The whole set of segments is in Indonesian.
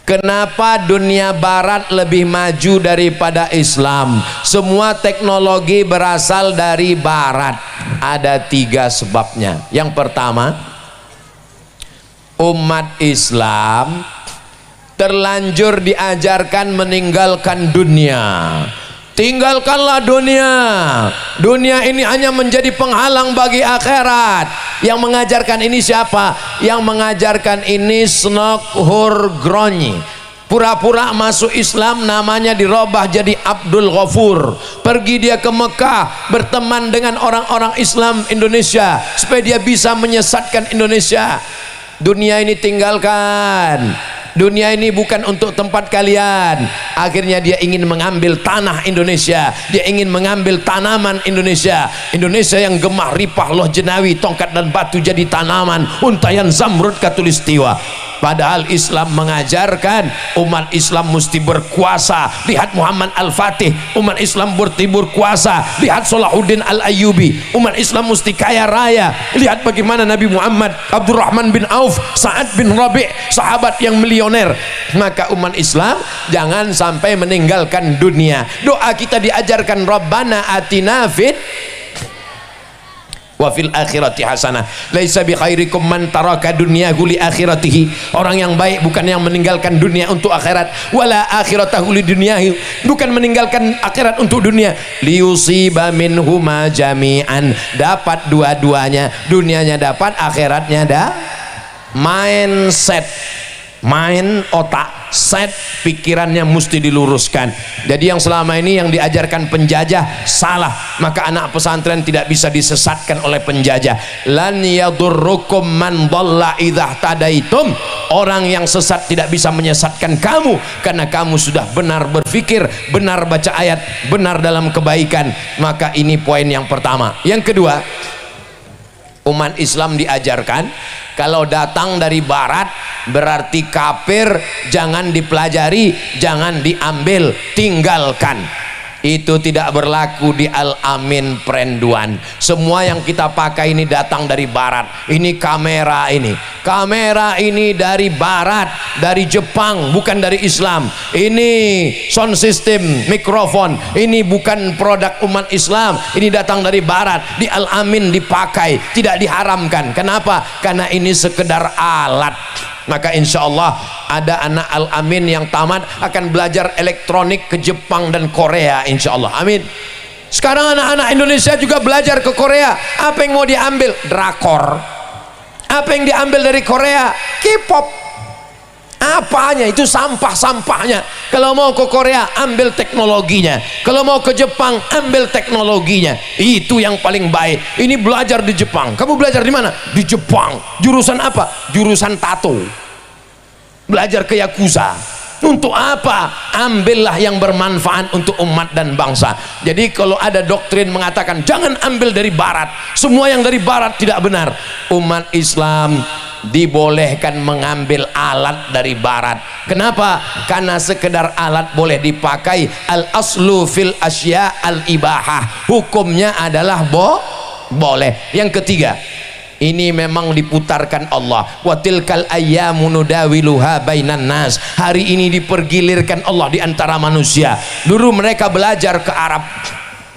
Kenapa dunia barat lebih maju daripada Islam? Semua teknologi berasal dari barat. Ada 3 sebabnya. Yang pertama, umat Islam terlanjur diajarkan meninggalkan dunia. Tinggalkanlah dunia. Dunia ini hanya menjadi penghalang bagi akhirat. Yang mengajarkan ini siapa? Yang mengajarkan ini Snok Hurgroni. Pura-pura masuk Islam, namanya dirubah jadi Abdul Ghafur. Pergi dia ke Mekah, berteman dengan orang-orang Islam Indonesia supaya dia bisa menyesatkan Indonesia. Dunia ini tinggalkan. Dunia ini bukan untuk tempat kalian. Akhirnya dia ingin mengambil tanah Indonesia, dia ingin mengambil tanaman Indonesia. Indonesia yang gemah ripah loh jenawi, tongkat dan batu jadi tanaman, untayan zamrud katulistiwa. Padahal Islam mengajarkan umat Islam mesti berkuasa. Lihat Muhammad Al-Fatih, umat Islam berkuasa. Lihat Salahuddin Al-Ayyubi, umat Islam mesti kaya raya. Lihat bagaimana Nabi Muhammad, Abdurrahman bin Auf, Sa'ad bin Rabi', sahabat yang milioner. Maka umat Islam jangan sampai meninggalkan dunia. Doa kita diajarkan, Rabbana atina fid wa fil akhirati hasanah. Laisa bi khairikum man taraka dunyahu li akhiratihi. Orang yang baik bukan yang meninggalkan dunia untuk akhirat. Wala akhiratahu li dunyahi, bukan meninggalkan akhirat untuk dunia. Liyusiba minhuma jami'an, dapat dua-duanya. Dunianya dapat, akhiratnya ada. Mindset, main otak, set pikirannya mesti diluruskan. Jadi yang selama ini yang diajarkan penjajah salah, maka anak pesantren tidak bisa disesatkan oleh penjajah. Lan yadurrukum man dhalla idza tadaitum. Orang yang sesat tidak bisa menyesatkan kamu karena kamu sudah benar berpikir, benar baca ayat, benar dalam kebaikan. Maka ini poin yang pertama. Yang kedua, umat Islam diajarkan kalau datang dari barat berarti kafir, jangan dipelajari, jangan diambil, tinggalkan. Itu tidak berlaku di Al-Amin Perenduan. Semua yang kita pakai ini datang dari barat. Ini kamera ini. Kamera ini dari barat, dari Jepang, bukan dari Islam. Ini sound system, mikrofon, ini bukan produk umat Islam. Ini datang dari barat. Di Al-Amin dipakai, tidak diharamkan. Kenapa? Karena ini sekedar alat. Maka insya Allah ada anak Al-Amin yang tamat akan belajar elektronik ke Jepang dan Korea, insya Allah. Amin. Sekarang anak-anak Indonesia juga belajar ke Korea. Apa yang mau diambil? Drakor. Apa yang diambil dari Korea? K-pop. Apanya? Itu sampah-sampahnya. Kalau mau ke Korea, ambil teknologinya. Kalau mau ke Jepang, ambil teknologinya. Itu yang paling baik. Ini belajar di Jepang. Kamu belajar di mana? Di Jepang. Jurusan apa? Jurusan tato. Belajar ke Yakuza. Untuk apa? Ambillah yang bermanfaat untuk umat dan bangsa. Jadi kalau ada doktrin mengatakan jangan ambil dari barat, semua yang dari barat tidak benar. Umat Islam dibolehkan mengambil alat dari barat. Kenapa? Karena sekedar alat boleh dipakai. Al aslu fil asya al ibahah, hukumnya adalah boleh. Yang ketiga, ini memang diputarkan Allah. Wa tilkal ayyamu nudawiluha bainan nas. Hari ini dipergilirkan Allah di antara manusia. Dulu mereka belajar ke Arab,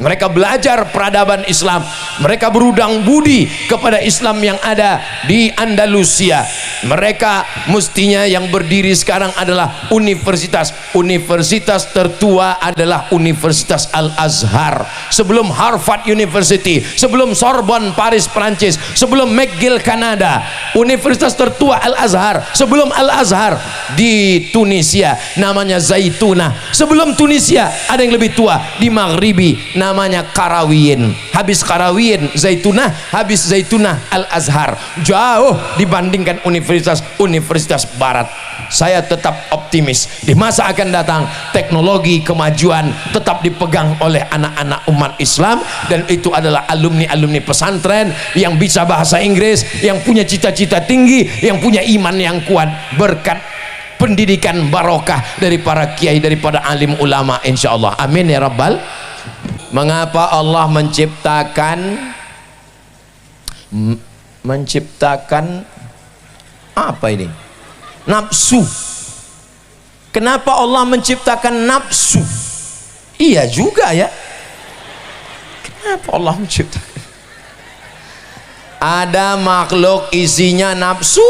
mereka belajar peradaban Islam, mereka berudang budi kepada Islam yang ada di Andalusia. Mereka mestinya yang berdiri sekarang adalah universitas. Universitas tertua adalah Universitas Al-Azhar. Sebelum Harvard University, sebelum Sorbonne Paris Prancis, sebelum McGill Kanada, Universitas tertua Al-Azhar. Sebelum Al-Azhar di Tunisia namanya Zaitunah. Sebelum Tunisia ada yang lebih tua di Maghribi, namanya Qarawiyyin. Habis Qarawiyyin Zaitunah, habis Zaitunah Al-Azhar. Jauh dibandingkan universitas barat. Saya tetap optimis di masa akan datang teknologi kemajuan tetap dipegang oleh anak-anak umat Islam, dan itu adalah alumni-alumni pesantren yang bisa bahasa Inggris, yang punya cita-cita tinggi, yang punya iman yang kuat berkat pendidikan barokah dari para kiai, daripada alim ulama, insyaallah. Amin ya rabbal. Mengapa Allah menciptakan apa ini? Nafsu. Kenapa Allah menciptakan nafsu? Iya juga ya. Kenapa Allah menciptakan? Ada makhluk isinya nafsu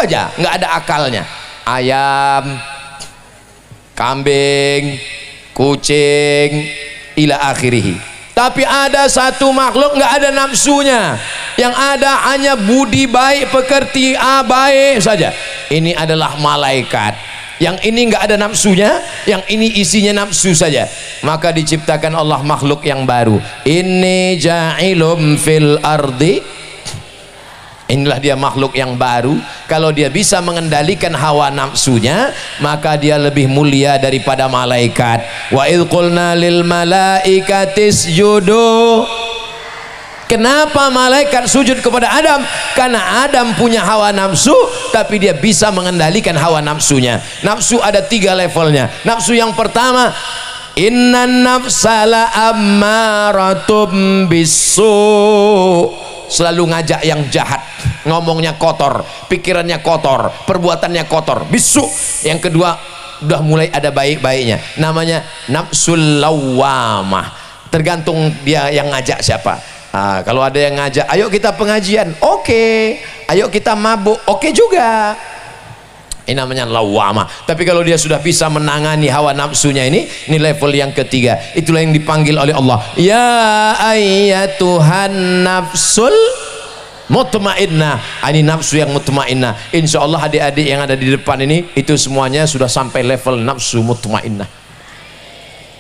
aja, nggak ada akalnya. Ayam, kambing, kucing, ila akhirih. Tapi ada satu makhluk nggak ada nafsunya, yang ada hanya budi baik, pekerti baik saja. Ini adalah malaikat. Yang ini nggak ada nafsunya, yang ini isinya nafsu saja. Maka diciptakan Allah makhluk yang baru. Inni ja'ilum fil ardi. Inilah dia makhluk yang baru. Kalau dia bisa mengendalikan hawa nafsunya, maka dia lebih mulia daripada malaikat. Wa idh qulna lil malaikati isjudu. Kenapa malaikat sujud kepada Adam? Karena Adam punya hawa nafsu, tapi dia bisa mengendalikan hawa nafsunya. Nafsu ada 3 levelnya. Nafsu yang pertama, innan nafsala ammaratum bisu, selalu ngajak yang jahat, ngomongnya kotor, pikirannya kotor, perbuatannya kotor, bisu. Yang kedua, udah mulai ada baik-baiknya, namanya nafsul lawamah. Tergantung dia yang ngajak siapa. Kalau ada yang ngajak, ayo kita pengajian, oke. Ayo kita mabuk, oke juga. Ini namanya lawamah. Tapi kalau dia sudah bisa menangani hawa nafsunya, ini level yang ketiga. Itulah yang dipanggil oleh Allah, ya ayyatuhan nafsul mutmainnah. Ini nafsu yang mutmainnah. Insya Allah adik-adik yang ada di depan ini, itu semuanya sudah sampai level nafsu mutmainnah,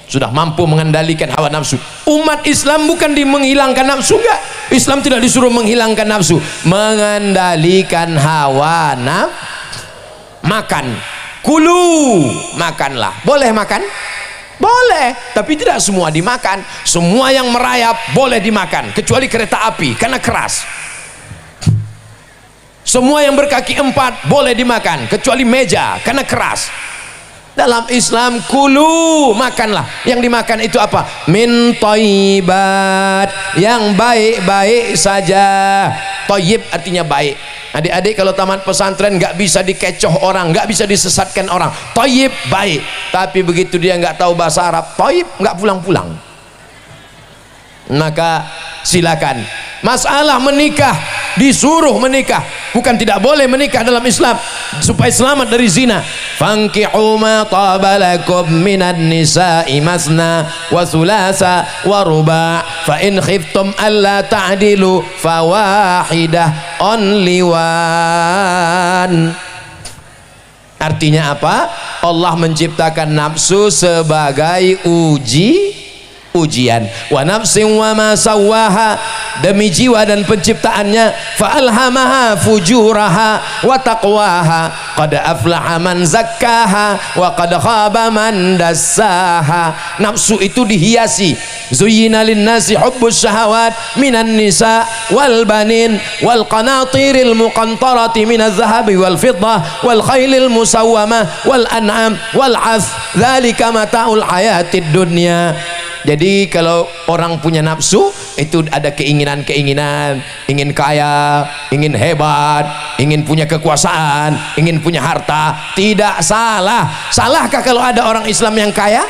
sudah mampu mengendalikan hawa nafsu. Umat Islam bukan menghilangkan nafsu, enggak. Islam tidak disuruh menghilangkan nafsu, mengendalikan hawa nafsu. Makan, kulu, makanlah. Boleh makan? Boleh, tapi tidak semua dimakan. Semua yang merayap boleh dimakan, kecuali kereta api karena keras. Semua yang berkaki 4 boleh dimakan, kecuali meja karena keras. Dalam Islam, kulu, makanlah. Yang dimakan itu apa? Min thayyibat, yang baik-baik saja. Thayyib artinya baik. Adik-adik kalau tamat pesantren nggak bisa dikecoh orang, nggak bisa disesatkan orang. Thayyib baik. Tapi begitu dia nggak tahu bahasa Arab, thayyib nggak pulang-pulang. Maka silakan. Masalah menikah, disuruh menikah, bukan tidak boleh menikah dalam Islam, supaya selamat dari zina. Fankihu ma taba lakum minan nisa'i masna wa thulatha wa ruba' fa in khiftum alla ta'dilu fawahidah, only one. Artinya apa? Allah menciptakan nafsu sebagai ujian. Wa nafsin wa ma sawwaha, demi jiwa dan penciptaannya. Fa alhamaha fujuraha wa taqwaha, qad aflaha man zakkaha wa qad khaba man dassaha. Nafsu itu dihiasi. Zuyyina linnasi hubbus syahawat minan nisa wal banin wal qanatiril muqantarati minaz zahabi wal fiddah wal khailil musawwamah wal an'am wal 'ath, dzalika mata'ul hayatid dunya. Jadi kalau orang punya nafsu, itu ada keinginan-keinginan, ingin kaya, ingin hebat, ingin punya kekuasaan, ingin punya harta. Tidak salah. Salahkah kalau ada orang Islam yang kaya?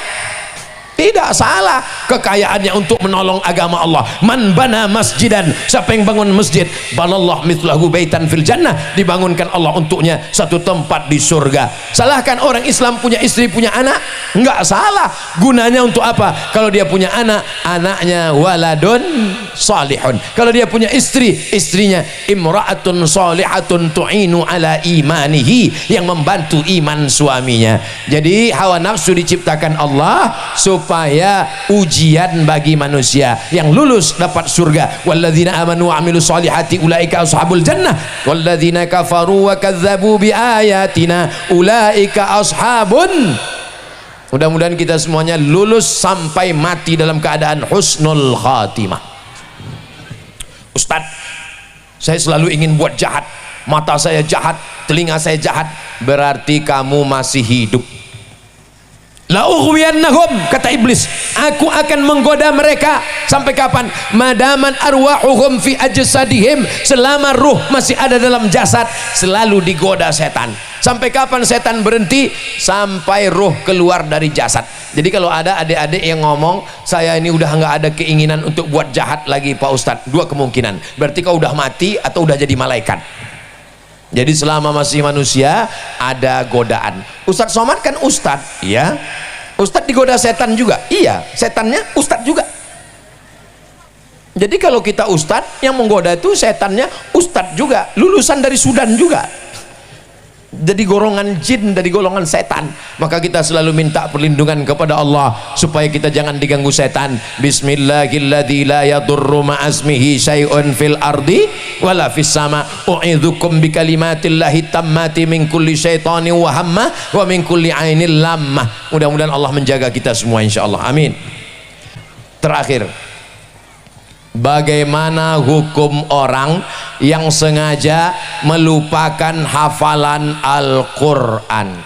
Tidak salah. Kekayaannya untuk menolong agama Allah. Man bana masjidan, siapa yang bangun masjid, banallah mithlahu baitan fil jannah, dibangunkan Allah untuknya satu tempat di surga. Salahkan orang Islam punya istri, punya anak? Enggak salah. Gunanya untuk apa? Kalau dia punya anak, anaknya waladun salihun. Kalau dia punya istri, istrinya imra'atun salihatun tu'inu ala imanihi, yang membantu iman suaminya. Jadi hawa nafsu diciptakan Allah supaya ujian bagi manusia. Yang lulus dapat surga. Walladzina amanu wa amilus solihati ulaika ashabul jannah walladzina kafaru wa kadzabu bi ayatina ulaika ashabun. Mudah-mudahan kita semuanya lulus sampai mati dalam keadaan husnul khatimah. Ustadz, saya selalu ingin buat jahat, mata saya jahat, telinga saya jahat. Berarti kamu masih hidup. La ughwiyannahum, kata iblis, aku akan menggoda mereka. Sampai kapan? Madaman arwahuhum fi ajsadihim, selama ruh masih ada dalam jasad, selalu digoda setan. Sampai kapan setan berhenti? Sampai ruh keluar dari jasad. Jadi kalau ada adik-adik yang ngomong, saya ini udah nggak ada keinginan untuk buat jahat lagi Pak Ustadz, dua kemungkinan, berarti kau udah mati atau udah jadi malaikat. Jadi selama masih manusia ada godaan. Ustadz Somad kan ustadz, ya. Ustadz digoda setan juga, iya. Setannya ustadz juga. Jadi kalau kita ustadz, yang menggoda itu setannya ustadz juga, lulusan dari Sudan juga. Jadi golongan jin, dari golongan setan. Maka kita selalu minta perlindungan kepada Allah supaya kita jangan diganggu setan. Bismillahilladzi la yadurru ma'asmihi syai'un fil ardi wala fis sama. U'idzukum bikalimatillahi tammati min kulli syaitani wa hamma wa min kulli ainil lammah. Mudah-mudahan Allah menjaga kita semua insyaallah. Amin. Terakhir, bagaimana hukum orang yang sengaja melupakan hafalan Al-Quran?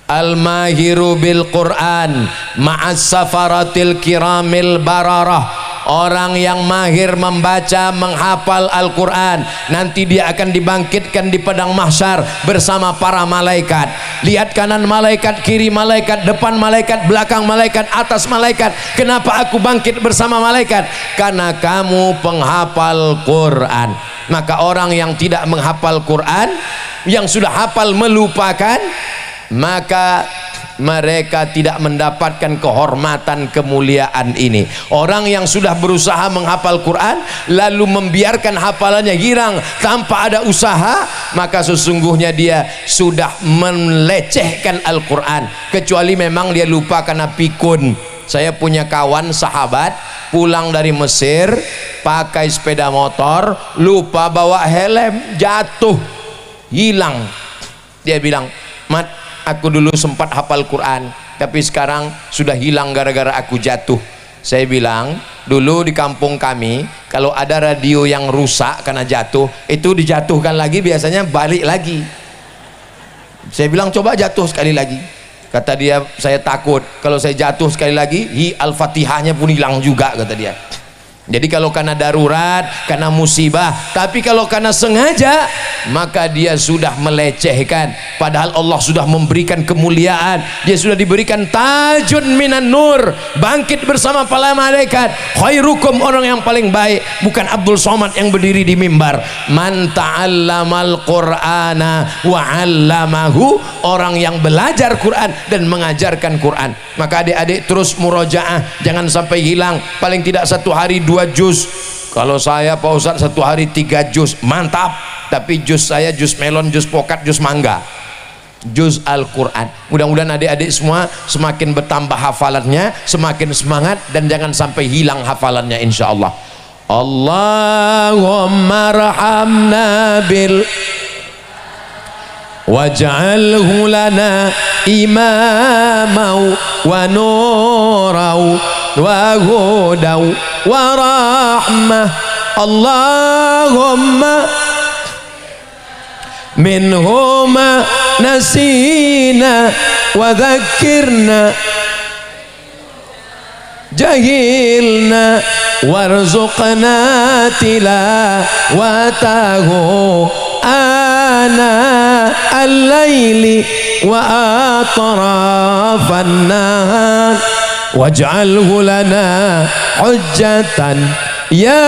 Al-mahiru bil Quran ma'as safaratil kiramil bararah. Orang yang mahir membaca, menghafal Al-Quran, nanti dia akan dibangkitkan di padang mahsyar bersama para malaikat. Lihat kanan malaikat, kiri malaikat, depan malaikat, belakang malaikat, atas malaikat. Kenapa aku bangkit bersama malaikat? Karena kamu penghafal Quran. Maka orang yang tidak menghafal Quran, yang sudah hafal melupakan, maka mereka tidak mendapatkan kehormatan kemuliaan ini. Orang yang sudah berusaha menghafal Quran lalu membiarkan hafalannya hilang tanpa ada usaha, maka sesungguhnya dia sudah melecehkan Al-Quran, kecuali memang dia lupa karena pikun. Saya punya kawan sahabat pulang dari Mesir pakai sepeda motor, lupa bawa helm, jatuh, hilang. Dia bilang, "Mat, aku dulu sempat hafal Quran, tapi sekarang sudah hilang gara-gara aku jatuh." Saya bilang, dulu di kampung kami kalau ada radio yang rusak karena jatuh, itu dijatuhkan lagi, biasanya balik lagi. Saya bilang, coba jatuh sekali lagi. Kata dia, saya takut kalau saya jatuh sekali lagi, Al-Fatihahnya pun hilang juga, kata dia. Jadi kalau karena darurat, karena musibah, tapi kalau karena sengaja, maka dia sudah melecehkan. Padahal Allah sudah memberikan kemuliaan, dia sudah diberikan tajun minan nur, bangkit bersama para malaikat. Khairukum, orang yang paling baik bukan Abdul Somad yang berdiri di mimbar. Man ta'allamal qur'ana wa 'allamahu, orang yang belajar Quran dan mengajarkan Quran. Maka adik-adik terus murojaah, jangan sampai hilang. Paling tidak satu hari 2 juz. Kalau saya Pak Ustadz satu hari 3 juz, mantap. Tapi juz saya juz melon, juz pokat, juz mangga, juz Al-Quran. Mudah-mudahan adik-adik semua semakin bertambah hafalannya, semakin semangat, dan jangan sampai hilang hafalannya insyaallah. Allahumma rahamna bil waj'alhu lana imamau wa nurau wa hudau wa rahmah. Allahumma minhuma nasina wa dhakkirna jahilna warzuqna tilawatahu ana al-laili wa atrafan nahar waj'alhu lana hujjatan ya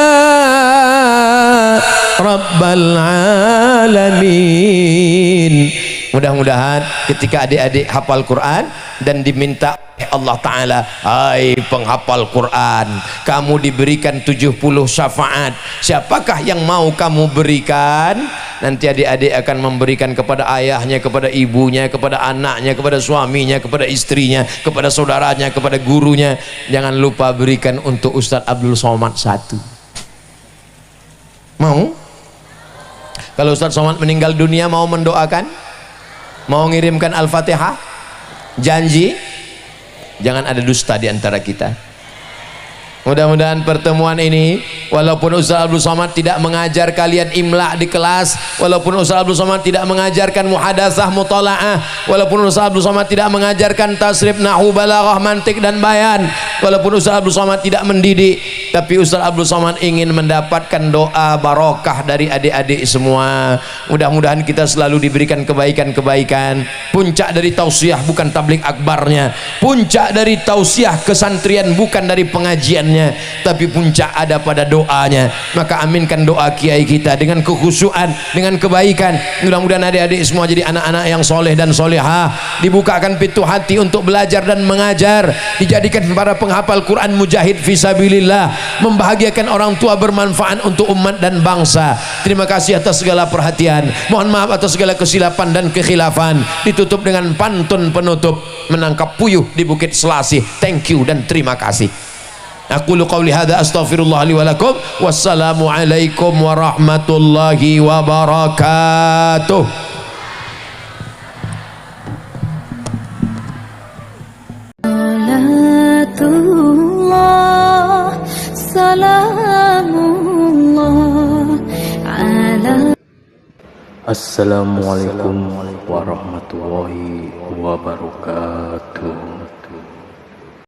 rabbal alamin. Mudah-mudahan ketika adik-adik hafal Quran dan diminta Allah Ta'ala, hai penghafal Quran, kamu diberikan 70 syafaat, siapakah yang mau kamu berikan? Nanti adik-adik akan memberikan kepada ayahnya, kepada ibunya, kepada anaknya, kepada suaminya, kepada istrinya, kepada saudaranya, kepada gurunya. Jangan lupa berikan untuk Ustadz Abdul Somad 1. Mau? Kalau Ustadz Somad meninggal dunia, mau mendoakan? Mau ngirimkan Al-Fatihah? Janji? Jangan ada dusta di antara kita. Mudah-mudahan pertemuan ini, walaupun Ustaz Abdul Somad tidak mengajar kalian imla di kelas, walaupun Ustaz Abdul Somad tidak mengajarkan muhadatsah mutalaah, walaupun Ustaz Abdul Somad tidak mengajarkan tasrif, nahwu, balaghah, mantik dan bayan, walaupun Ustaz Abdul Somad tidak mendidik, Tapi Ustaz Abdul Somad ingin mendapatkan doa barokah dari adik-adik semua. Mudah-mudahan kita selalu diberikan kebaikan-kebaikan. Puncak dari tausiah bukan tablik akbarnya, puncak dari tausiah kesantrian bukan dari pengajiannya, tapi puncak ada pada doanya. Maka aminkan doa kiai kita dengan kekhusyuan, dengan kebaikan. Mudah-mudahan adik-adik semua jadi anak-anak yang soleh dan solehah, dibukakan pintu hati untuk belajar dan mengajar, dijadikan para penghafal Quran mujahid fisabilillah, membahagiakan orang tua, bermanfaat untuk umat dan bangsa. Terima kasih atas segala perhatian, mohon maaf atas segala kesilapan dan kekhilafan. Ditutup dengan pantun penutup, menangkap puyuh di Bukit Selasih. Thank you dan terima kasih. Aku qauli hadza astaghfirullah li wa lakum. Wassalamu alaikum warahmatullahi wabarakatuh. Assalamualaikum warahmatullahi wabarakatuh.